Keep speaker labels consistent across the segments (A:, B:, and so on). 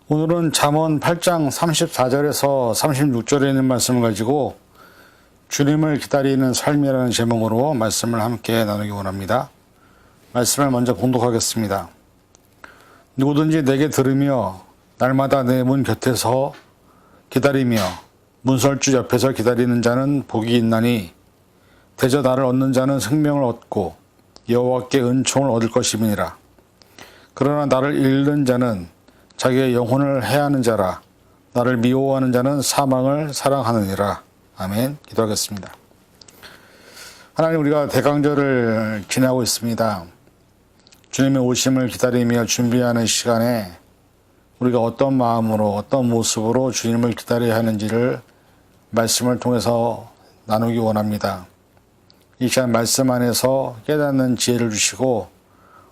A: 오늘은 잠언 8장 34절에서 36절에 있는 말씀을 가지고 주님을 기다리는 삶이라는 제목으로 말씀을 함께 나누기 원합니다. 말씀을 먼저 봉독하겠습니다. 누구든지 내게 들으며 날마다 내 문 곁에서 기다리며 문설주 옆에서 기다리는 자는 복이 있나니 대저 나를 얻는 자는 생명을 얻고 여호와께 은총을 얻을 것임이니라. 그러나 나를 잃는 자는 자기의 영혼을 해하는 자라. 나를 미워하는 자는 사망을 사랑하느니라. 아멘. 기도하겠습니다. 하나님, 우리가 대강절을 지나고 있습니다. 주님의 오심을 기다리며 준비하는 시간에 우리가 어떤 마음으로 어떤 모습으로 주님을 기다려야 하는지를 말씀을 통해서 나누기 원합니다. 이 시간 말씀 안에서 깨닫는 지혜를 주시고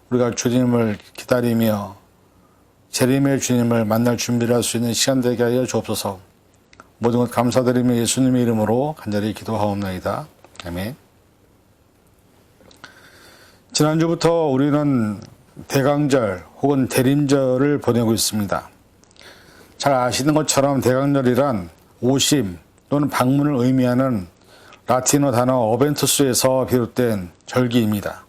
A: 우리가 주님을 기다리며 재림의 주님을 만날 준비를 할 수 있는 시간 되게 하여 주옵소서. 모든 것 감사드리며 예수님의 이름으로 간절히 기도하옵나이다. 아멘. 지난주부터 우리는 대강절 혹은 대림절을 보내고 있습니다. 잘 아시는 것처럼 대강절이란 오심 또는 방문을 의미하는 라틴어 단어 어벤투스에서 비롯된 절기입니다.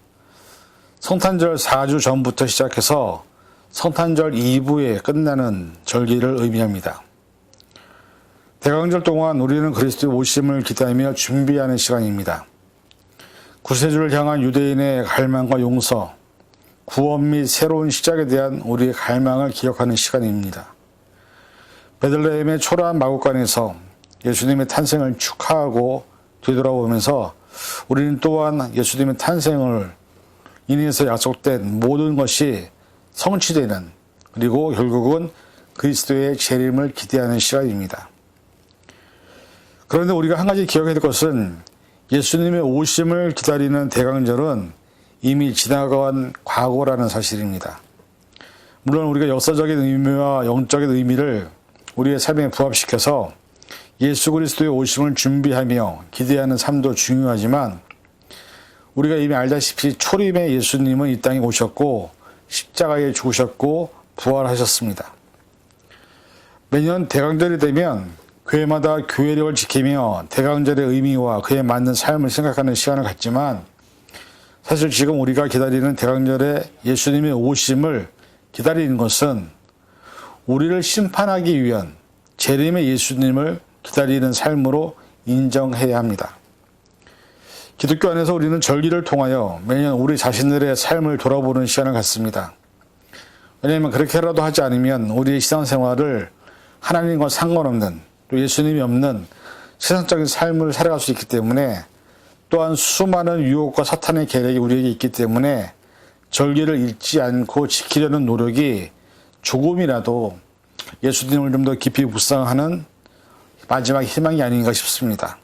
A: 성탄절 4주 전부터 시작해서 성탄절 이브에 끝나는 절기를 의미합니다. 대강절 동안 우리는 그리스도의 오심을 기다리며 준비하는 시간입니다. 구세주를 향한 유대인의 갈망과 용서, 구원 및 새로운 시작에 대한 우리의 갈망을 기억하는 시간입니다. 베들레헴의 초라한 마구간에서 예수님의 탄생을 축하하고 되돌아오면서 우리는 또한 예수님의 탄생을 인해서 약속된 모든 것이 성취되는, 그리고 결국은 그리스도의 재림을 기대하는 시간입니다. 그런데 우리가 한 가지 기억해야 될 것은 예수님의 오심을 기다리는 대강절은 이미 지나간 과거라는 사실입니다. 물론 우리가 역사적인 의미와 영적인 의미를 우리의 삶에 부합시켜서 예수 그리스도의 오심을 준비하며 기대하는 삶도 중요하지만 우리가 이미 알다시피 초림의 예수님은 이 땅에 오셨고 십자가에 죽으셨고 부활하셨습니다. 매년 대강절이 되면 교회마다 교회력을 지키며 대강절의 의미와 그에 맞는 삶을 생각하는 시간을 갖지만 사실 지금 우리가 기다리는 대강절의 예수님의 오심을 기다리는 것은 우리를 심판하기 위한 재림의 예수님을 기다리는 삶으로 인정해야 합니다. 기독교 안에서 우리는 절기를 통하여 매년 우리 자신들의 삶을 돌아보는 시간을 갖습니다. 왜냐하면 그렇게라도 하지 않으면 우리의 신앙생활을 하나님과 상관없는 또 예수님이 없는 세상적인 삶을 살아갈 수 있기 때문에 또한 수많은 유혹과 사탄의 계략이 우리에게 있기 때문에 절기를 잃지 않고 지키려는 노력이 조금이라도 예수님을 좀 더 깊이 묵상하는 마지막 희망이 아닌가 싶습니다.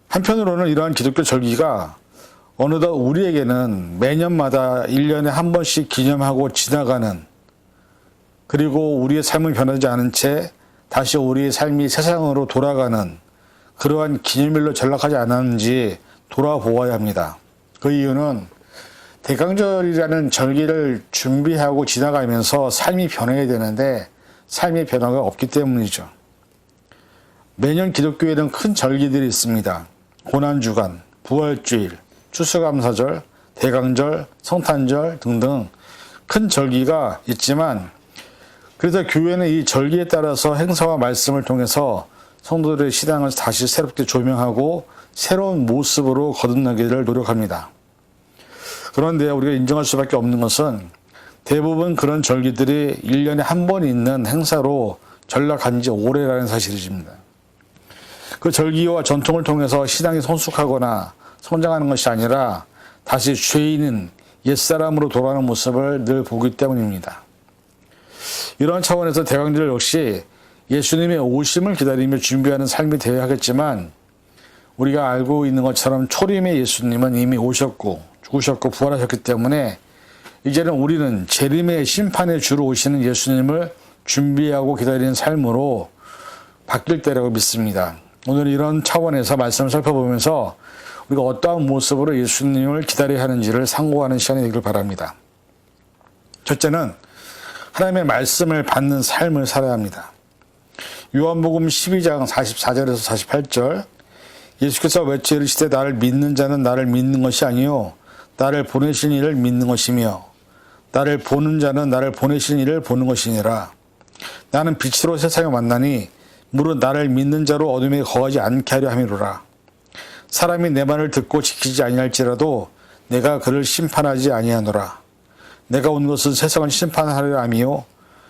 A: 한편으로는 이러한 기독교 절기가 어느덧 우리에게는 매년마다 1년에 한 번씩 기념하고 지나가는, 그리고 우리의 삶은 변하지 않은 채 다시 우리의 삶이 세상으로 돌아가는 그러한 기념일로 전락하지 않았는지 돌아보아야 합니다. 그 이유는 대강절이라는 절기를 준비하고 지나가면서 삶이 변해야 되는데 삶의 변화가 없기 때문이죠. 매년 기독교에는 큰 절기들이 있습니다. 고난주간, 부활주일, 추수감사절, 대강절, 성탄절 등등 큰 절기가 있지만 그래서 교회는 이 절기에 따라서 행사와 말씀을 통해서 성도들의 신앙을 다시 새롭게 조명하고 새로운 모습으로 거듭나기를 노력합니다. 그런데 우리가 인정할 수밖에 없는 것은 대부분 그런 절기들이 1년에 한 번 있는 행사로 전락한 지 오래라는 사실입니다. 그 절기와 전통을 통해서 신앙이 성숙하거나 성장하는 것이 아니라 다시 죄인인 옛사람으로 돌아가는 모습을 늘 보기 때문입니다. 이러한 차원에서 대강절 역시 예수님의 오심을 기다리며 준비하는 삶이 되어야 하겠지만 우리가 알고 있는 것처럼 초림의 예수님은 이미 오셨고 죽으셨고 부활하셨기 때문에 이제는 우리는 재림의 심판의 주로 오시는 예수님을 준비하고 기다리는 삶으로 바뀔 때라고 믿습니다. 오늘 이런 차원에서 말씀을 살펴보면서 우리가 어떠한 모습으로 예수님을 기다려야 하는지를 상고하는 시간이 되길 바랍니다. 첫째는 하나님의 말씀을 받는 삶을 살아야 합니다. 요한복음 12장 44절에서 48절 예수께서 외쳐 이르시되 나를 믿는 자는 나를 믿는 것이 아니요 나를 보내신 이를 믿는 것이며 나를 보는 자는 나를 보내신 이를 보는 것이니라. 나는 빛으로 세상에 왔나니 무릇 나를 믿는 자로 어둠에 거하지 않게 하려 함이로라. 사람이 내 말을 듣고 지키지 아니할지라도 내가 그를 심판하지 아니하노라. 내가 온 것은 세상을 심판하려 함이요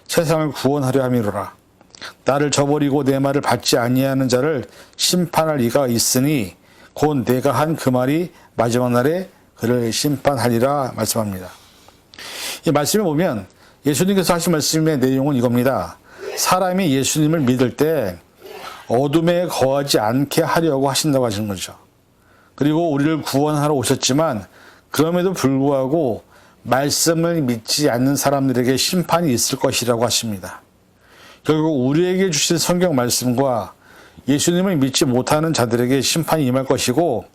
A: 세상을 구원하려 함이로라. 나를 저버리고 내 말을 받지 아니하는 자를 심판할 이가 있으니 곧 내가 한 그 말이 마지막 날에 그를 심판하리라 말씀합니다. 이 말씀에 보면 예수님께서 하신 말씀의 내용은 이겁니다. 사람이 예수님을 믿을 때 어둠에 거하지 않게 하려고 하신다고 하시는 거죠. 그리고 우리를 구원하러 오셨지만 그럼에도 불구하고 말씀을 믿지 않는 사람들에게 심판이 있을 것이라고 하십니다. 결국 우리에게 주신 성경 말씀과 예수님을 믿지 못하는 자들에게 심판이 임할 것이고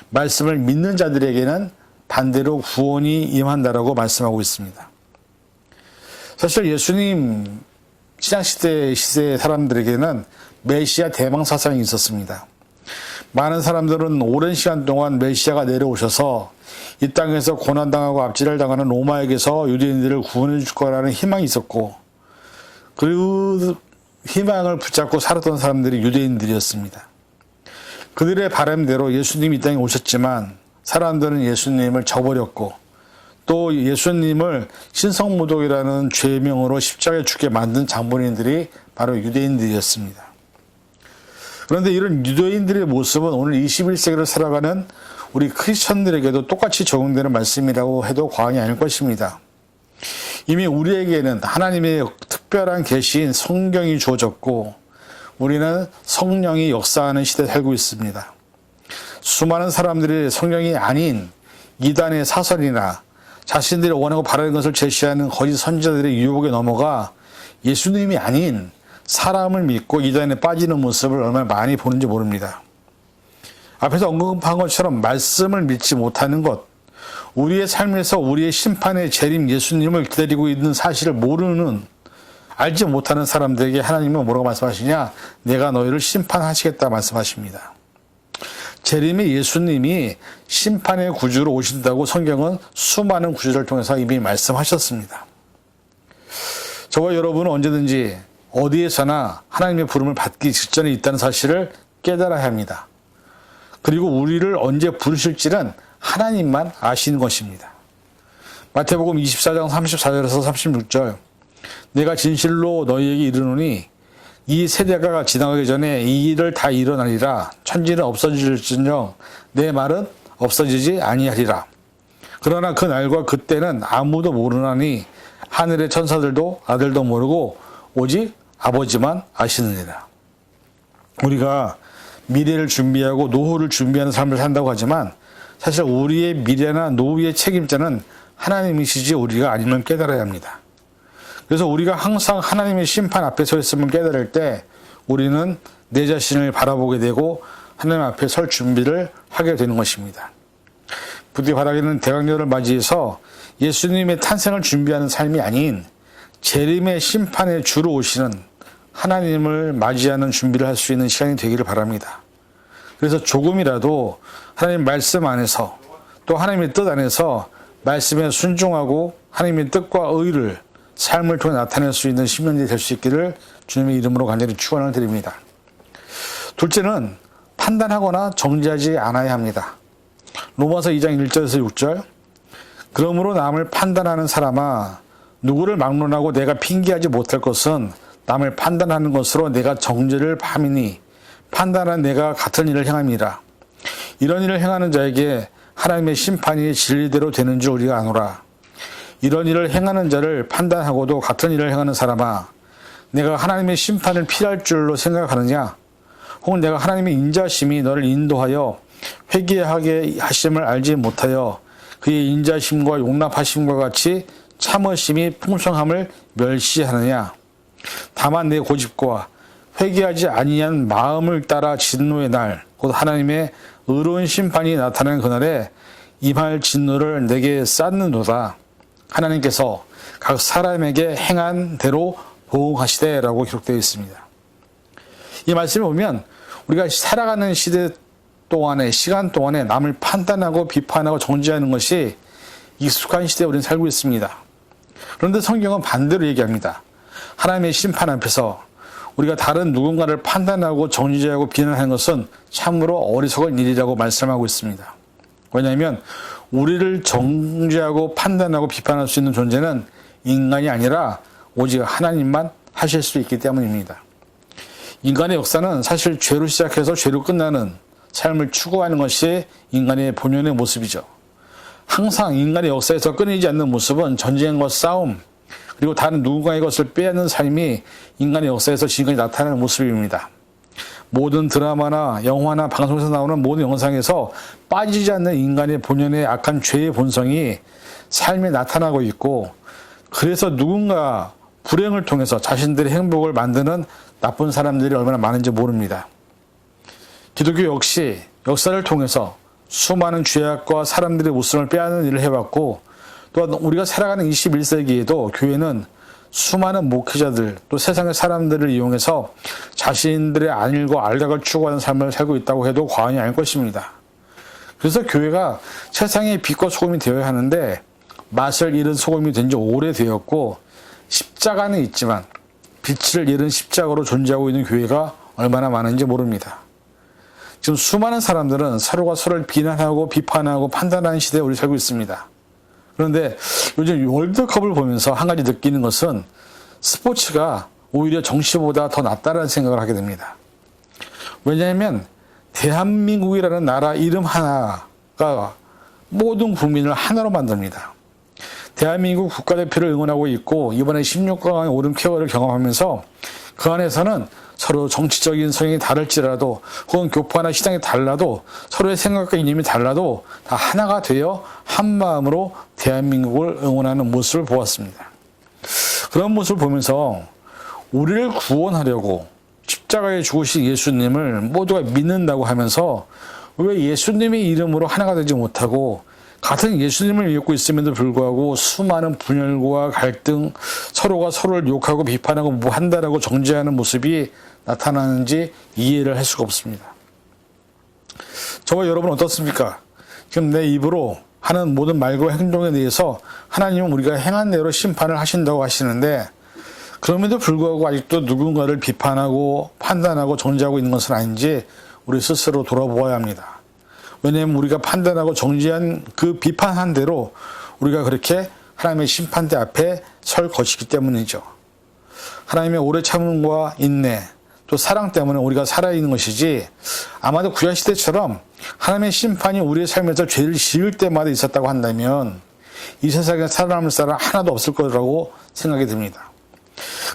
A: 말씀을 믿는 자들에게는 반대로 구원이 임한다라고 말씀하고 있습니다. 사실 예수님 신약시대 시대 사람들에게는 메시아 대망사상이 있었습니다. 많은 사람들은 오랜 시간 동안 메시아가 내려오셔서 이 땅에서 고난당하고 압제를 당하는 로마에게서 유대인들을 구원해 줄 거라는 희망이 있었고 그 희망을 붙잡고 살았던 사람들이 유대인들이었습니다. 그들의 바람대로 예수님이 이 땅에 오셨지만 사람들은 예수님을 저버렸고 또 예수님을 신성모독이라는 죄명으로 십자가에 죽게 만든 장본인들이 바로 유대인들이었습니다. 그런데 이런 유대인들의 모습은 오늘 21세기를 살아가는 우리 크리스천들에게도 똑같이 적용되는 말씀이라고 해도 과언이 아닐 것입니다. 이미 우리에게는 하나님의 특별한 계시인 성경이 주어졌고 우리는 성령이 역사하는 시대에 살고 있습니다. 수많은 사람들이 성경이 아닌 이단의 사설이나 자신들이 원하고 바라는 것을 제시하는 거짓 선지자들의 유혹에 넘어가 예수님이 아닌 사람을 믿고 이단에 빠지는 모습을 얼마나 많이 보는지 모릅니다. 앞에서 언급한 것처럼 말씀을 믿지 못하는 것, 우리의 삶에서 우리의 심판의 재림 예수님을 기다리고 있는 사실을 모르는, 알지 못하는 사람들에게 하나님은 뭐라고 말씀하시냐? 내가 너희를 심판하시겠다 말씀하십니다. 재림의 예수님이 심판의 구주로 오신다고 성경은 수많은 구절을 통해서 이미 말씀하셨습니다. 저와 여러분은 언제든지 어디에서나 하나님의 부름을 받기 직전에 있다는 사실을 깨달아야 합니다. 그리고 우리를 언제 부르실지는 하나님만 아시는 것입니다. 마태복음 24장 34절에서 36절 내가 진실로 너희에게 이르노니 이 세대가 지나가기 전에 이 일을 다 일어나리라. 천지는 없어질지언정 내 말은 없어지지 아니하리라. 그러나 그 날과 그때는 아무도 모르나니 하늘의 천사들도 아들도 모르고 오직 아버지만 아시느니라. 우리가 미래를 준비하고 노후를 준비하는 삶을 산다고 하지만 사실 우리의 미래나 노후의 책임자는 하나님이시지 우리가 아니면 깨달아야 합니다. 그래서 우리가 항상 하나님의 심판 앞에 서 있음을 깨달을 때 우리는 내 자신을 바라보게 되고 하나님 앞에 설 준비를 하게 되는 것입니다. 부디 바라기는 대강절을 맞이해서 예수님의 탄생을 준비하는 삶이 아닌 재림의 심판의 주로 오시는 하나님을 맞이하는 준비를 할 수 있는 시간이 되기를 바랍니다. 그래서 조금이라도 하나님 말씀 안에서 또 하나님의 뜻 안에서 말씀에 순종하고 하나님의 뜻과 의를 삶을 통해 나타낼 수 있는 시민이 될 수 있기를 주님의 이름으로 간절히 축원을 드립니다. 둘째는 판단하거나 정죄하지 않아야 합니다. 로마서 2장 1절에서 6절 그러므로 남을 판단하는 사람아 누구를 막론하고 내가 핑계하지 못할 것은 남을 판단하는 것으로 내가 정죄를 함이니 판단한 내가 같은 일을 행함이라. 이런 일을 행하는 자에게 하나님의 심판이 진리대로 되는 줄 우리가 아노라. 이런 일을 행하는 자를 판단하고도 같은 일을 행하는 사람아 내가 하나님의 심판을 피할 줄로 생각하느냐? 혹은 내가 하나님의 인자심이 너를 인도하여 회개하게 하심을 알지 못하여 그의 인자심과 용납하심과 같이 참으심이 풍성함을 멸시하느냐? 다만 내 고집과 회개하지 아니한 마음을 따라 진노의 날, 곧 하나님의 의로운 심판이 나타나는 그날에 임할 진노를 내게 쌓는도다. 하나님께서 각 사람에게 행한 대로 보응하시되라고 기록되어 있습니다. 이 말씀을 보면 우리가 살아가는 시대 동안에 시간 동안에 남을 판단하고 비판하고 정죄하는 것이 익숙한 시대에 우리는 살고 있습니다. 그런데 성경은 반대로 얘기합니다. 하나님의 심판 앞에서 우리가 다른 누군가를 판단하고 정죄하고 비난하는 것은 참으로 어리석은 일이라고 말씀하고 있습니다. 왜냐하면 우리를 정죄하고 판단하고 비판할 수 있는 존재는 인간이 아니라 오직 하나님만 하실 수 있기 때문입니다. 인간의 역사는 사실 죄로 시작해서 죄로 끝나는 삶을 추구하는 것이 인간의 본연의 모습이죠. 항상 인간의 역사에서 끊이지 않는 모습은 전쟁과 싸움, 그리고 다른 누군가의 것을 빼앗는 삶이 인간의 역사에서 지금까지 나타나는 모습입니다. 모든 드라마나 영화나 방송에서 나오는 모든 영상에서 빠지지 않는 인간의 본연의 악한 죄의 본성이 삶에 나타나고 있고, 그래서 누군가 불행을 통해서 자신들의 행복을 만드는 나쁜 사람들이 얼마나 많은지 모릅니다. 기독교 역시 역사를 통해서 수많은 죄악과 사람들의 웃음을 빼앗는 일을 해왔고, 또한 우리가 살아가는 21세기에도 교회는 수많은 목회자들 또 세상의 사람들을 이용해서 자신들의 안일과 알약을 추구하는 삶을 살고 있다고 해도 과언이 아닐 것입니다. 그래서 교회가 세상의 빛과 소금이 되어야 하는데 맛을 잃은 소금이 된 지 오래되었고, 십자가는 있지만 빛을 잃은 십자가로 존재하고 있는 교회가 얼마나 많은지 모릅니다. 지금 수많은 사람들은 서로가 서로를 비난하고 비판하고 판단하는 시대에 우리 살고 있습니다. 그런데 요즘 월드컵을 보면서 한 가지 느끼는 것은 스포츠가 오히려 정치보다 더 낫다는 생각을 하게 됩니다. 왜냐하면 대한민국이라는 나라 이름 하나가 모든 국민을 하나로 만듭니다. 대한민국 국가대표를 응원하고 있고 이번에 16강에 오른 쾌거를 경험하면서 그 안에서는 서로 정치적인 성향이 다를지라도 혹은 교파나 시장이 달라도 서로의 생각과 이념이 달라도 다 하나가 되어 한 마음으로 대한민국을 응원하는 모습을 보았습니다. 그런 모습을 보면서 우리를 구원하려고 십자가에 죽으신 예수님을 모두가 믿는다고 하면서 왜 예수님의 이름으로 하나가 되지 못하고 같은 예수님을 믿고 있음에도 불구하고 수많은 분열과 갈등, 서로가 서로를 욕하고 비판하고 뭐 한다라고 정죄하는 모습이 나타나는지 이해를 할 수가 없습니다. 저와 여러분 어떻습니까? 지금 내 입으로 하는 모든 말과 행동에 대해서 하나님은 우리가 행한 대로 심판을 하신다고 하시는데, 그럼에도 불구하고 아직도 누군가를 비판하고 판단하고 정죄하고 있는 것은 아닌지 우리 스스로 돌아보아야 합니다. 왜냐하면 우리가 판단하고 정죄한 그 비판한 대로 우리가 그렇게 하나님의 심판대 앞에 설 것이기 때문이죠. 하나님의 오래 참음과 인내 또 사랑 때문에 우리가 살아있는 것이지, 아마도 구약시대처럼 하나님의 심판이 우리의 삶에서 죄를 지을 때마다 있었다고 한다면 이 세상에 살아남을 사람 하나도 없을 거라고 생각이 듭니다.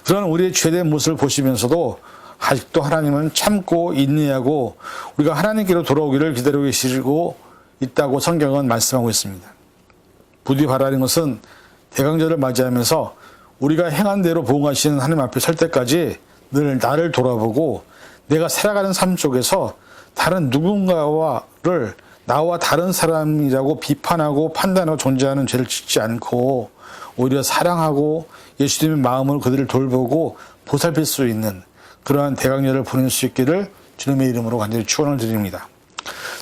A: 그런 우리의 죄된 모습을 보시면서도 아직도 하나님은 참고 인내하고 우리가 하나님께로 돌아오기를 기다리고 계시고 있다고 성경은 말씀하고 있습니다. 부디 바라는 것은 대강절을 맞이하면서 우리가 행한 대로 보응하시는 하나님 앞에 설 때까지 늘 나를 돌아보고 내가 살아가는 삶 속에서 다른 누군가를 나와 다른 사람이라고 비판하고 판단하고 존재하는 죄를 짓지 않고 오히려 사랑하고 예수님의 마음으로 그들을 돌보고 보살필 수 있는 그러한 대강절을 보낼 수 있기를 주님의 이름으로 간절히 축원을 드립니다.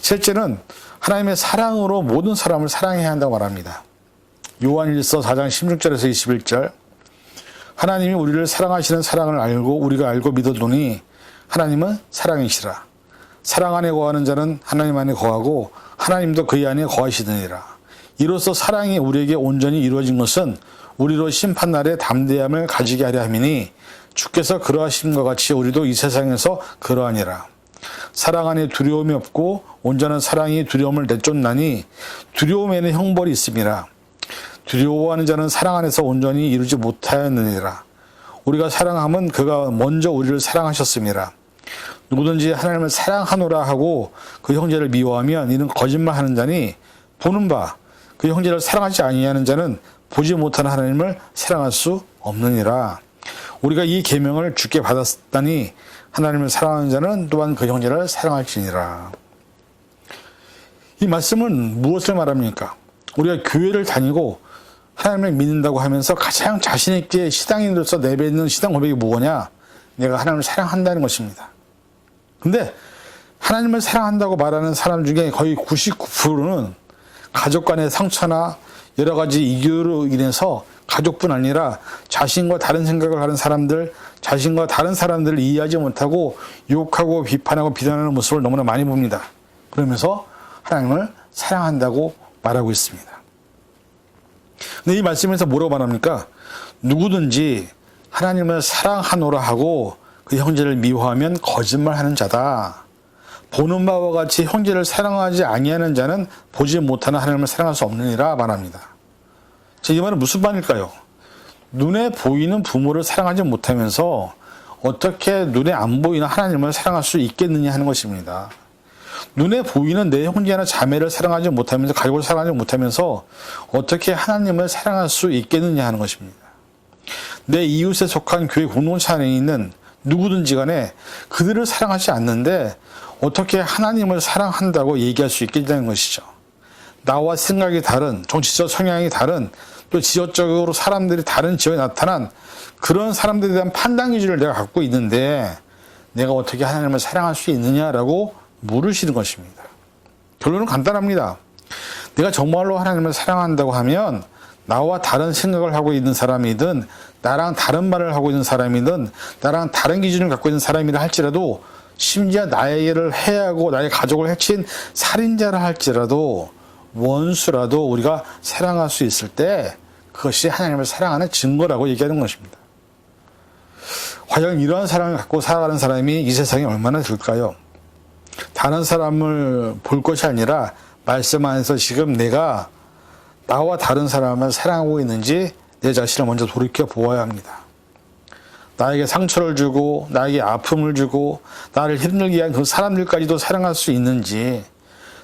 A: 셋째는 하나님의 사랑으로 모든 사람을 사랑해야 한다고 말합니다. 요한일서 4장 16절에서 21절, 하나님이 우리를 사랑하시는 사랑을 알고 우리가 알고 믿었노니 하나님은 사랑이시라. 사랑 안에 거하는 자는 하나님 안에 거하고 하나님도 그의 안에 거하시느니라. 이로써 사랑이 우리에게 온전히 이루어진 것은 우리로 심판날에 담대함을 가지게 하려 함이니 주께서 그러하심과 같이 우리도 이 세상에서 그러하니라. 사랑 안에 두려움이 없고 온전한 사랑이 두려움을 내쫓나니 두려움에는 형벌이 있음이라. 두려워하는 자는 사랑 안에서 온전히 이루지 못하였느니라. 우리가 사랑함은 그가 먼저 우리를 사랑하셨음이라. 누구든지 하나님을 사랑하노라 하고 그 형제를 미워하면 이는 거짓말하는 자니 보는 바 그 형제를 사랑하지 아니하는 자는 보지 못하는 하나님을 사랑할 수 없느니라. 우리가 이 계명을 주께 받았다니 하나님을 사랑하는 자는 또한 그 형제를 사랑할지니라. 이 말씀은 무엇을 말합니까? 우리가 교회를 다니고 하나님을 믿는다고 하면서 가장 자신 있게 신앙인으로서 내뱉는 신앙 고백이 뭐냐? 내가 하나님을 사랑한다는 것입니다. 근데 하나님을 사랑한다고 말하는 사람 중에 거의 99%는 가족 간의 상처나 여러 가지 이유로 인해서 가족뿐 아니라 자신과 다른 생각을 하는 사람들, 자신과 다른 사람들을 이해하지 못하고 욕하고 비판하고 비난하는 모습을 너무나 많이 봅니다. 그러면서 하나님을 사랑한다고 말하고 있습니다. 근데 이 말씀에서 뭐라고 말합니까? 누구든지 하나님을 사랑하노라 하고 그 형제를 미워하면 거짓말하는 자다. 보는 바와 같이 형제를 사랑하지 아니하는 자는 보지 못하는 하나님을 사랑할 수 없느니라 말합니다. 이 말은 무슨 말일까요? 눈에 보이는 부모를 사랑하지 못하면서 어떻게 눈에 안 보이는 하나님을 사랑할 수 있겠느냐 하는 것입니다. 눈에 보이는 내 형제나 자매를 사랑하지 못하면서, 가족을 사랑하지 못하면서 어떻게 하나님을 사랑할 수 있겠느냐 하는 것입니다. 내 이웃에 속한 교회 공동체 안에 있는 누구든지 간에 그들을 사랑하지 않는데 어떻게 하나님을 사랑한다고 얘기할 수 있겠냐는 것이죠. 나와 생각이 다른, 정치적 성향이 다른, 또 지역적으로 사람들이 다른 지역에 나타난 그런 사람들에 대한 판단 기준을 내가 갖고 있는데 내가 어떻게 하나님을 사랑할 수 있느냐라고 물으시는 것입니다. 결론은 간단합니다. 내가 정말로 하나님을 사랑한다고 하면 나와 다른 생각을 하고 있는 사람이든 나랑 다른 말을 하고 있는 사람이든 나랑 다른 기준을 갖고 있는 사람이라 할지라도 심지어 나에게를 해하고 나의 가족을 해친 살인자라 할지라도 원수라도 우리가 사랑할 수 있을 때 그것이 하나님을 사랑하는 증거라고 얘기하는 것입니다. 과연 이러한 사랑을 갖고 살아가는 사람이 이 세상에 얼마나 될까요? 다른 사람을 볼 것이 아니라 말씀 안에서 지금 내가 나와 다른 사람을 사랑하고 있는지 내 자신을 먼저 돌이켜 보아야 합니다. 나에게 상처를 주고 나에게 아픔을 주고 나를 힘들게 한 그 사람들까지도 사랑할 수 있는지,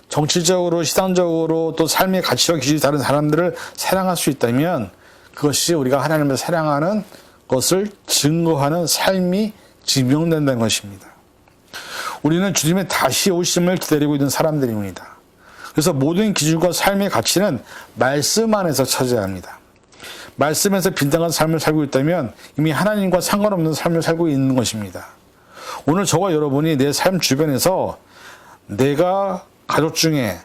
A: 정치적으로 신앙적으로 또 삶의 가치와 기준이 다른 사람들을 사랑할 수 있다면 그것이 우리가 하나님을 사랑하는 것을 증거하는 삶이 증명된다는 것입니다. 우리는 주님의 다시 오심을 기다리고 있는 사람들입니다. 그래서 모든 기준과 삶의 가치는 말씀 안에서 찾아야 합니다. 말씀에서 빈당한 삶을 살고 있다면 이미 하나님과 상관없는 삶을 살고 있는 것입니다. 오늘 저와 여러분이 내 삶 주변에서 내가 가족 중에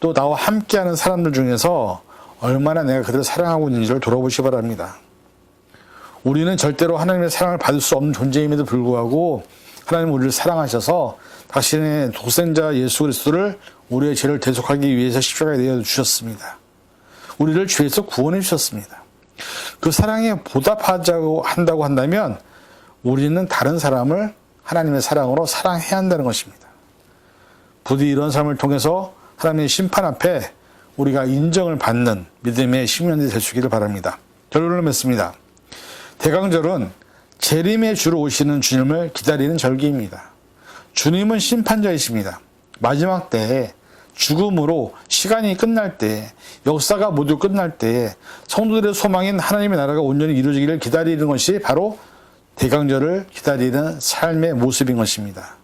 A: 또 나와 함께하는 사람들 중에서 얼마나 내가 그들을 사랑하고 있는지를 돌아보시기 바랍니다. 우리는 절대로 하나님의 사랑을 받을 수 없는 존재임에도 불구하고 하나님은 우리를 사랑하셔서 당신의 독생자 예수 그리스도를 우리의 죄를 대속하기 위해서 십자가에 내어 주셨습니다. 우리를 죄에서 구원해 주셨습니다. 그 사랑에 보답하자고 한다고 한다면 우리는 다른 사람을 하나님의 사랑으로 사랑해야 한다는 것입니다. 부디 이런 삶을 통해서 하나님의 심판 앞에 우리가 인정을 받는 믿음의 10년이 될 수 있기를 바랍니다. 결론을 맺습니다. 대강절은 재림의 주로 오시는 주님을 기다리는 절기입니다. 주님은 심판자이십니다. 마지막 때에 죽음으로 시간이 끝날 때, 역사가 모두 끝날 때 성도들의 소망인 하나님의 나라가 온전히 이루어지기를 기다리는 것이 바로 대강절을 기다리는 삶의 모습인 것입니다.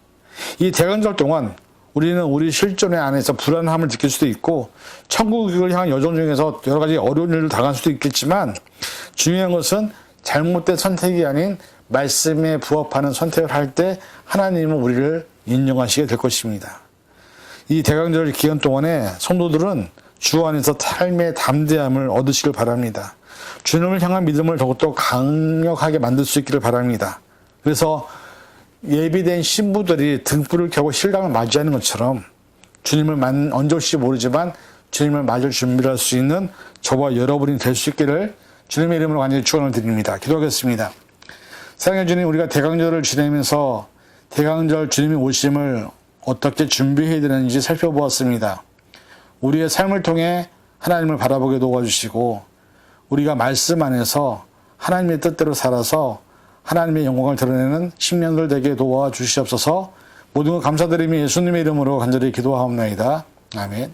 A: 이 대강절 동안 우리는 우리 실존의 안에서 불안함을 느낄 수도 있고 천국을 향한 여정 중에서 여러 가지 어려운 일을 당할 수도 있겠지만 중요한 것은 잘못된 선택이 아닌 말씀에 부합하는 선택을 할 때 하나님은 우리를 인정하시게 될 것입니다. 이 대강절 기간 동안에 성도들은 주 안에서 삶의 담대함을 얻으시길 바랍니다. 주님을 향한 믿음을 더욱더 강력하게 만들 수 있기를 바랍니다. 그래서 예비된 신부들이 등불을 켜고 신랑을 맞이하는 것처럼 주님을 언제 올지 모르지만 주님을 맞을 준비를 할 수 있는 저와 여러분이 될 수 있기를 주님의 이름으로 간절히 축원을 드립니다. 기도하겠습니다. 사랑해 주님, 우리가 대강절을 지내면서 대강절 주님의 오심을 어떻게 준비해야 되는지 살펴보았습니다. 우리의 삶을 통해 하나님을 바라보게 도와주시고 우리가 말씀 안에서 하나님의 뜻대로 살아서 하나님의 영광을 드러내는 10년들 되게 도와주시옵소서. 모든 것 감사드리며 예수님의 이름으로 간절히 기도하옵나이다. 아멘.